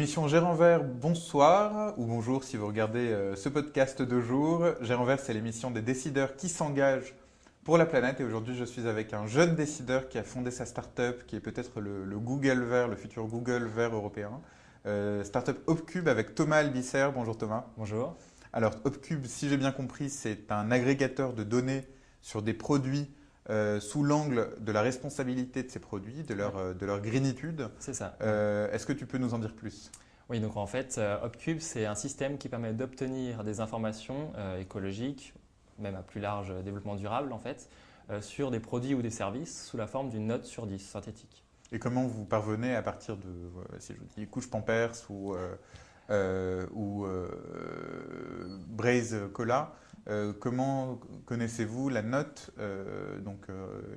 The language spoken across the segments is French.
l'émission J'ai Renvers, bonsoir ou bonjour si vous regardez ce podcast de jour. J'ai Renvers, c'est l'émission des décideurs qui s'engagent pour la planète et aujourd'hui je suis avec un jeune décideur qui a fondé sa start-up qui est peut-être le Google vert, le futur Google vert européen. Start-up Hopcube avec Thomas Albisser. Bonjour Thomas. Bonjour. Alors Hopcube, si j'ai bien compris, c'est un agrégateur de données sur des produits sous l'angle de la responsabilité de ces produits, de leur greenitude. C'est ça. Est-ce que tu peux nous en dire plus? Oui, donc en fait, Hopcube, c'est un système qui permet d'obtenir des informations écologiques, même à plus large développement durable en fait, sur des produits ou des services sous la forme d'une note sur 10 synthétique. Et comment vous parvenez à partir de, si je vous dis couche Pampers ou Braze Cola, comment connaissez-vous la note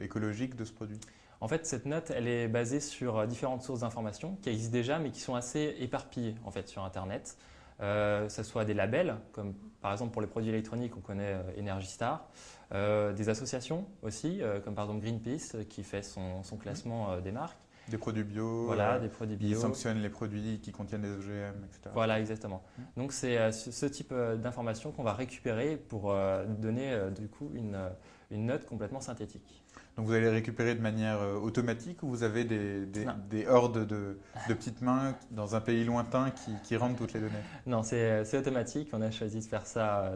écologique de ce produit? En fait, cette note, elle est basée sur différentes sources d'informations qui existent déjà, mais qui sont assez éparpillées en fait sur Internet. Que ce soit des labels, comme par exemple pour les produits électroniques, on connaît Energy Star, des associations aussi, comme par exemple Greenpeace, qui fait son classement des marques. Des produits bio, Voilà, des produits bio. Ils sanctionnent les produits qui contiennent des OGM, etc. Voilà, exactement. Donc c'est ce type d'informations qu'on va récupérer pour donner du coup une note complètement synthétique. Donc vous allez les récupérer de manière automatique ou vous avez des hordes de petites mains dans un pays lointain qui rendent toutes les données? Non, c'est automatique. On a choisi de faire ça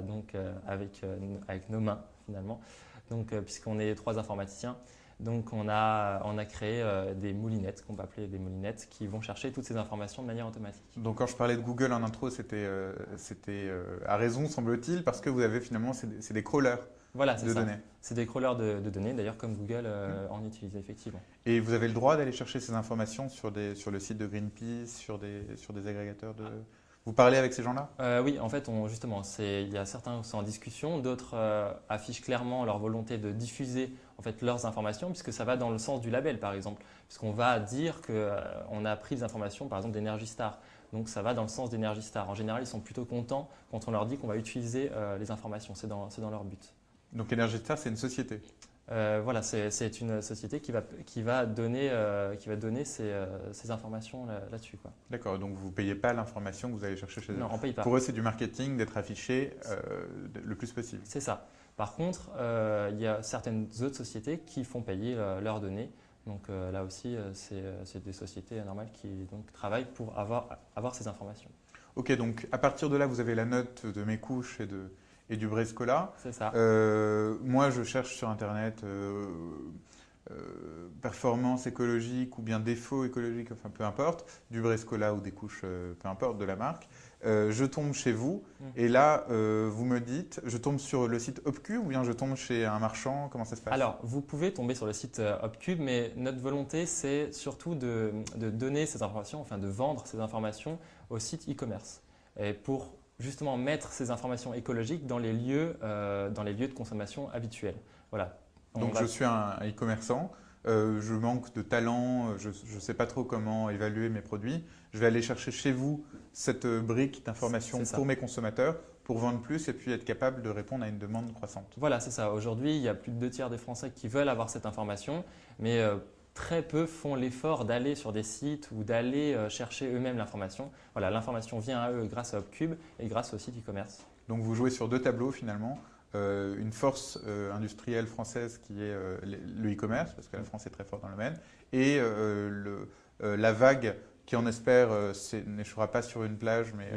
avec nos mains finalement. Donc puisqu'on est 3 informaticiens, donc on a créé des moulinettes qu'on peut appeler des moulinettes qui vont chercher toutes ces informations de manière automatique. Donc quand je parlais de Google en intro, c'était à raison semble-t-il parce que vous avez finalement c'est des crawlers. Voilà, c'est de ça. données. C'est des crawlers de données, d'ailleurs comme Google en utilise effectivement. Et vous avez le droit d'aller chercher ces informations sur le site de Greenpeace, sur des agrégateurs de… Vous parlez avec ces gens-là? Oui, en fait, justement, il y a certains qui sont en discussion, d'autres affichent clairement leur volonté de diffuser en fait, leurs informations, puisque ça va dans le sens du label, par exemple. Puisqu'on va dire qu'on a pris des informations, par exemple, d'Energy Star. Donc, ça va dans le sens d'Energy Star. En général, ils sont plutôt contents quand on leur dit qu'on va utiliser les informations. C'est dans leur but. Donc Energy Star, c'est une société? Voilà, c'est une société qui va donner ces informations là-dessus. D'accord, donc vous ne payez pas l'information que vous allez chercher chez eux? Non, on ne paye pas. Pour eux, c'est du marketing d'être affiché le plus possible. C'est ça. Par contre, il y a certaines autres sociétés qui font payer leurs données. Donc là aussi, c'est des sociétés normales qui donc, travaillent pour avoir ces informations. Ok, donc à partir de là, vous avez la note de mes couches et du Braze Cola. C'est ça. Moi, je cherche sur Internet performance écologique ou bien défaut écologique, enfin peu importe, du Braze Cola ou des couches, peu importe, de la marque. Je tombe chez vous et là, vous me dites, je tombe sur le site Hopcube ou bien je tombe chez un marchand, comment ça se passe? Alors, vous pouvez tomber sur le site Hopcube, mais notre volonté, c'est surtout de donner ces informations, enfin de vendre ces informations au site e-commerce. Et pour justement mettre ces informations écologiques dans les lieux de consommation habituels. Voilà. Donc je suis un e-commerçant, je manque de talent, je ne sais pas trop comment évaluer mes produits. Je vais aller chercher chez vous cette brique d'information pour mes consommateurs pour vendre plus et puis être capable de répondre à une demande croissante. Voilà, c'est ça. Aujourd'hui, il y a plus de 2/3 des Français qui veulent avoir cette information, mais très peu font l'effort d'aller sur des sites ou d'aller chercher eux-mêmes l'information. Voilà, l'information vient à eux grâce à Hopcube et grâce au site e-commerce. Donc vous jouez sur 2 tableaux finalement. Une force industrielle française qui est le e-commerce, parce que la France est très forte dans le domaine, et la vague qui, on espère, n'échouera pas sur une plage, mais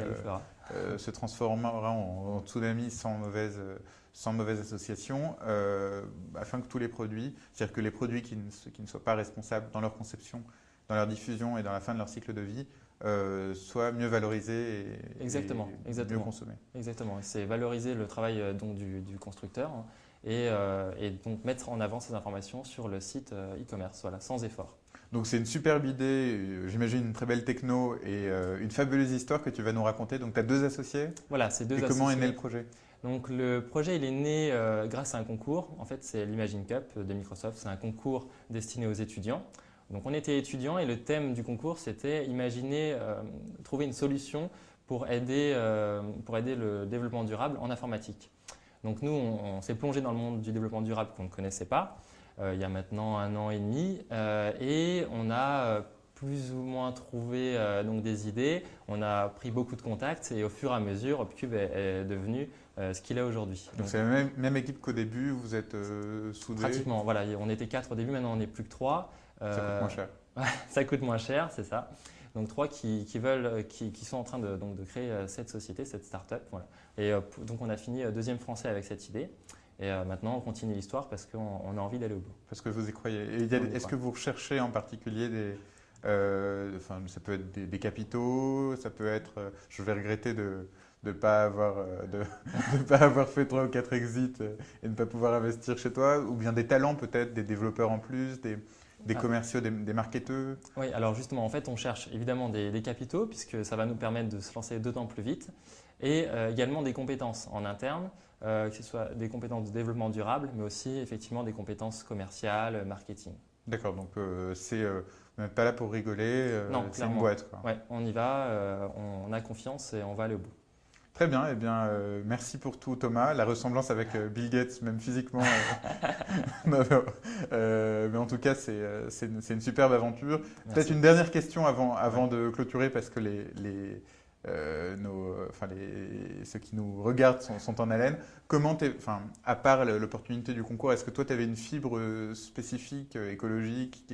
se transformera en tsunami sans mauvaise association, afin que tous les produits, c'est-à-dire que les produits qui ne soient pas responsables dans leur conception, dans leur diffusion et dans la fin de leur cycle de vie, soient mieux valorisés et mieux consommés. Exactement, c'est valoriser le travail donc, du constructeur et donc mettre en avant ces informations sur le site e-commerce, voilà, sans effort. Donc c'est une superbe idée, j'imagine une très belle techno et une fabuleuse histoire que tu vas nous raconter. Donc tu as 2 associés? Voilà, c'est 2 associés. Et comment est né le projet? Donc le projet il est né grâce à un concours, en fait c'est l'Imagine Cup de Microsoft, c'est un concours destiné aux étudiants. Donc on était étudiants et le thème du concours c'était imaginer, trouver une solution pour aider le développement durable en informatique. Donc nous on s'est plongé dans le monde du développement durable qu'on ne connaissait pas il y a maintenant 1 an et demi et on a plus ou moins trouvé donc des idées, on a pris beaucoup de contacts et au fur et à mesure, Upcube est devenu ce qu'il est aujourd'hui. Donc c'est la même équipe qu'au début, vous êtes soudés. Pratiquement, voilà, on était 4 au début, maintenant on n'est plus que 3. Ça coûte moins cher. Ça coûte moins cher, c'est ça. Donc 3 qui sont en train donc de créer cette société, cette start-up. Voilà. Et donc on a fini deuxième français avec cette idée. Et maintenant on continue l'histoire parce qu'on a envie d'aller au bout. Parce que vous y croyez. Est-ce que vous recherchez en particulier ça peut être des capitaux, ça peut être, je vais regretter de ne pas avoir fait 3 ou 4 exits et de ne pas pouvoir investir chez toi, ou bien des talents peut-être, des développeurs en plus, des commerciaux, des marketeurs. Oui, alors justement, en fait, on cherche évidemment des capitaux puisque ça va nous permettre de se lancer d'autant plus vite et également des compétences en interne, que ce soit des compétences de développement durable, mais aussi effectivement des compétences commerciales, marketing. D'accord, donc vous n'êtes pas là pour rigoler, Non, c'est clairement. une boîte, quoi. Ouais, on y va, on a confiance et on va aller au bout. Très bien, eh bien, merci pour tout Thomas. La ressemblance avec Bill Gates, même physiquement, non, non. Mais en tout cas, c'est une superbe aventure. Peut-être une dernière question avant de clôturer, parce que ceux qui nous regardent sont en haleine. À part l'opportunité du concours, est-ce que toi, tu avais une fibre spécifique, écologique,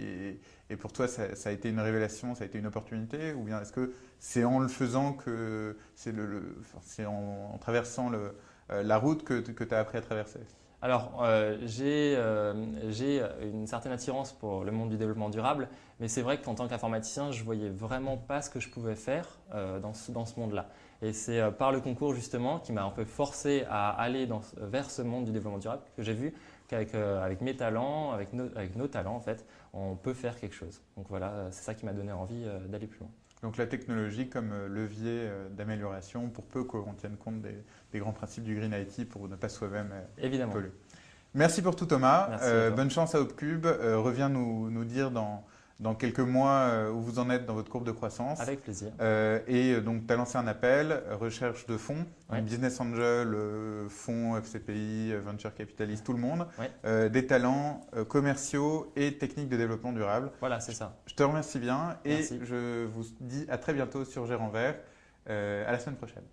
et pour toi, ça a été une révélation, ça a été une opportunité? Ou bien est-ce que c'est en le faisant que c'est en traversant la route que tu as appris à traverser? Alors, j'ai une certaine attirance pour le monde du développement durable, mais c'est vrai qu'en tant qu'informaticien, je ne voyais vraiment pas ce que je pouvais faire dans ce monde-là. Et c'est par le concours justement qui m'a un peu forcé à aller vers ce monde du développement durable que j'ai vu qu'avec mes talents, avec nos talents en fait, on peut faire quelque chose. Donc voilà, c'est ça qui m'a donné envie d'aller plus loin. Donc la technologie comme levier d'amélioration pour peu qu'on tienne compte des grands principes du Green IT pour ne pas soi-même Évidemment. polluer. Merci pour tout Thomas. Merci à toi. Bonne chance à Upcube. Reviens nous dire dans quelques mois où vous en êtes dans votre courbe de croissance. Avec plaisir. Donc tu as lancé un appel, recherche de fonds, Ouais. business angel, fonds, FCPI, venture capitalist, tout le monde, Ouais. des talents commerciaux et techniques de développement durable. Voilà, c'est ça. Je te remercie bien et Merci. je vous dis à très bientôt sur Gérant Vert. À la semaine prochaine.